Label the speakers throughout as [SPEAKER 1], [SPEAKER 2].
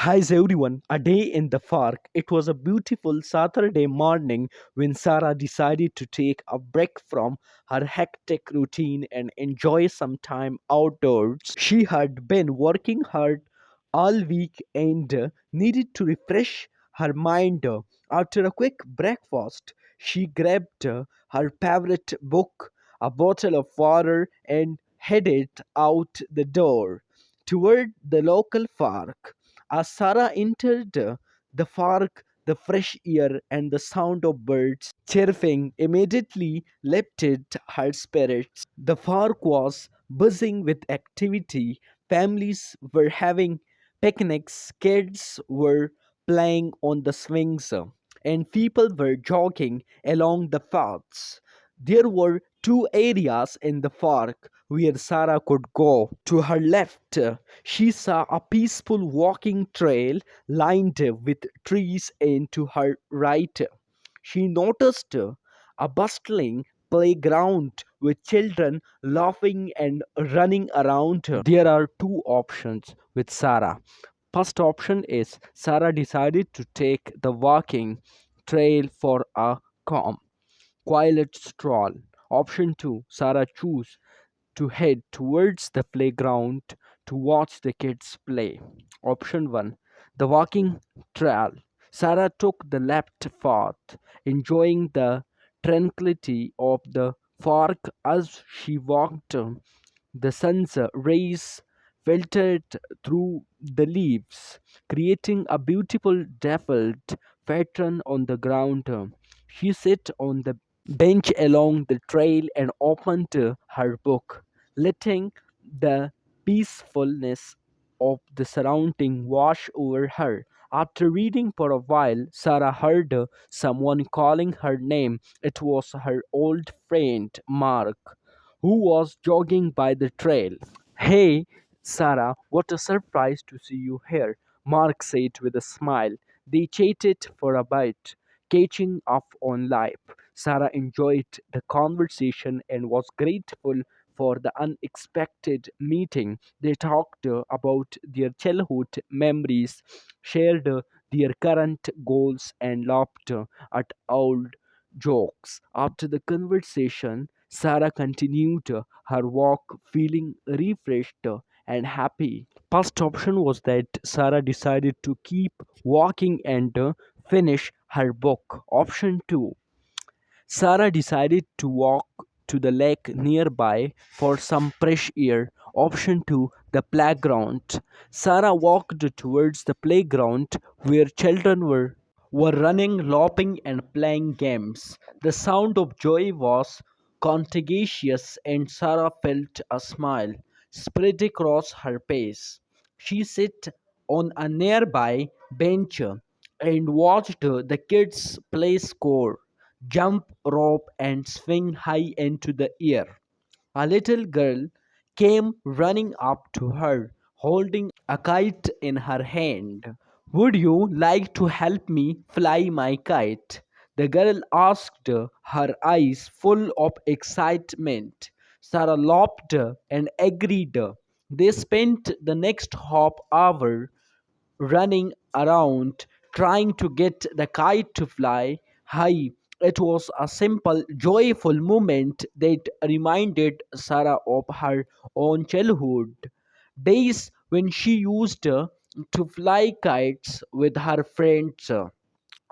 [SPEAKER 1] Hi everyone, a day in the park. It was a beautiful Saturday morning when Sarah decided to take a break from her hectic routine and enjoy some time outdoors. She had been working hard all week and needed to refresh her mind. After a quick breakfast, she grabbed her favorite book, a bottle of water, and headed out the door toward the local park. As Sarah entered the park, the fresh air and the sound of birds chirping immediately lifted her spirits. The park was buzzing with activity. Families were having picnics, kids were playing on the swings, and people were jogging along the paths. There were two areas in the park where Sarah could go. To her left, she saw a peaceful walking trail lined with trees, and to her right, she noticed a bustling playground with children laughing and running around. There are two options with Sarah. First option is Sarah decided to take the walking trail for a calm quiet stroll. Option 2, Sarah chose to head towards the playground to watch the kids play. Option 1, the walking trail. Sarah took the left path, enjoying the tranquility of the park as she walked. The sun's rays filtered through the leaves, creating a beautiful dappled pattern on the ground. She sat on the bench along the trail and opened her book, letting the peacefulness of the surrounding wash over her. After reading for a while, Sarah heard someone calling her name. It was her old friend Mark, who was jogging by the trail. Hey, Sarah, what a surprise to see you here, Mark said with a smile. They chatted for a bit, catching up on life. Sarah enjoyed the conversation and was grateful for the unexpected meeting. They talked about their childhood memories, shared their current goals, and laughed at old jokes. After the conversation, Sarah continued her walk feeling refreshed and happy. First option was that Sarah decided to keep walking and finish her book. Option 2, Sarah decided to walk to the lake nearby for some fresh air. Option 2, the playground. Sarah walked towards the playground where children were running, laughing, and playing games. The sound of joy was contagious, and Sarah felt a smile spread across her face. She sat on a nearby bench and watched the kids play score, jump rope, and swing high into the air. A little girl came running up to her, holding a kite in her hand. Would you like to help me fly my kite? The girl asked, her eyes full of excitement. Sarah laughed and agreed. They spent the next half hour running around trying to get the kite to fly high. It was a simple, joyful moment that reminded Sarah of her own childhood days when she used to fly kites with her friends.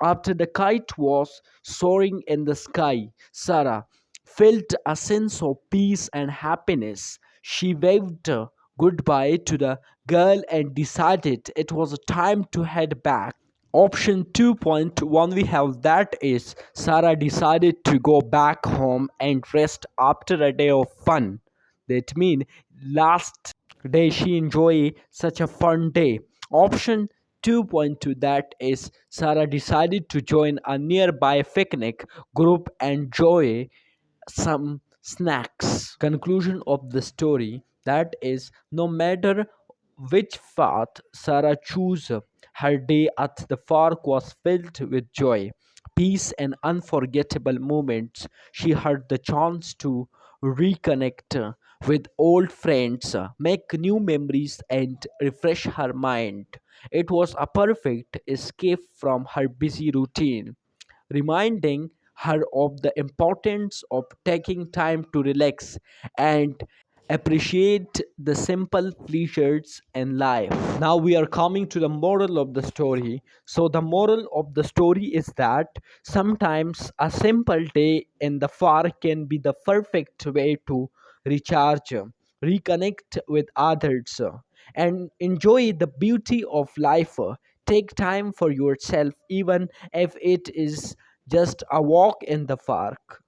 [SPEAKER 1] After the kite was soaring in the sky, Sarah felt a sense of peace and happiness. She waved goodbye to the girl and decided it was time to head back. Option 2.1 we have, that is Sarah decided to go back home and rest after a day of fun. That means last day she enjoy such a fun day. Option 2.2, that is Sarah decided to join a nearby picnic group and enjoy some snacks. Conclusion of the story, that is, no matter which path Sarah chose, her day at the park was filled with joy, peace, and unforgettable moments. She had the chance to reconnect with old friends, make new memories, and refresh her mind. It was a perfect escape from her busy routine, reminding her of the importance of taking time to relax and appreciate the simple pleasures in life. Now we are coming to the moral of the story. So, the moral of the story is that sometimes a simple day in the park can be the perfect way to recharge, reconnect with others, and enjoy the beauty of life. Take time for yourself, even if it is just a walk in the park.